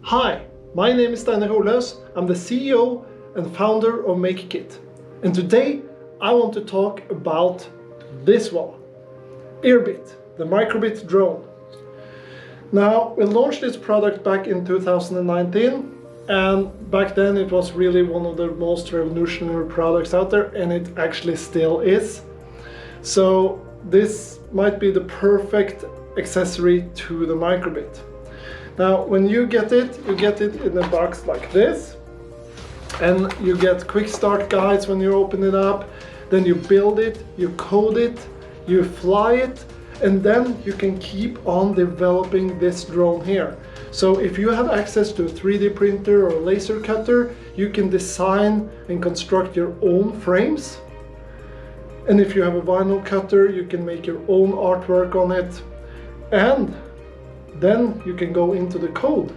Hi, my name is Steinar Holøs. I'm the CEO and founder of MakeKit. And today I want to talk about this one, Airbit, the microbit drone. Now, we launched this product back in 2019, and back then it was really one of the most revolutionary products out there, and it actually still is. So this might be the perfect accessory to the microbit. Now, when you get it in a box like this, and you get quick start guides when you open it up. Then you build it, you code it, you fly it, and then you can keep on developing this drone here. So if you have access to a 3D printer or laser cutter, you can design and construct your own frames. And if you have a vinyl cutter, you can make your own artwork on it. And then you can go into the code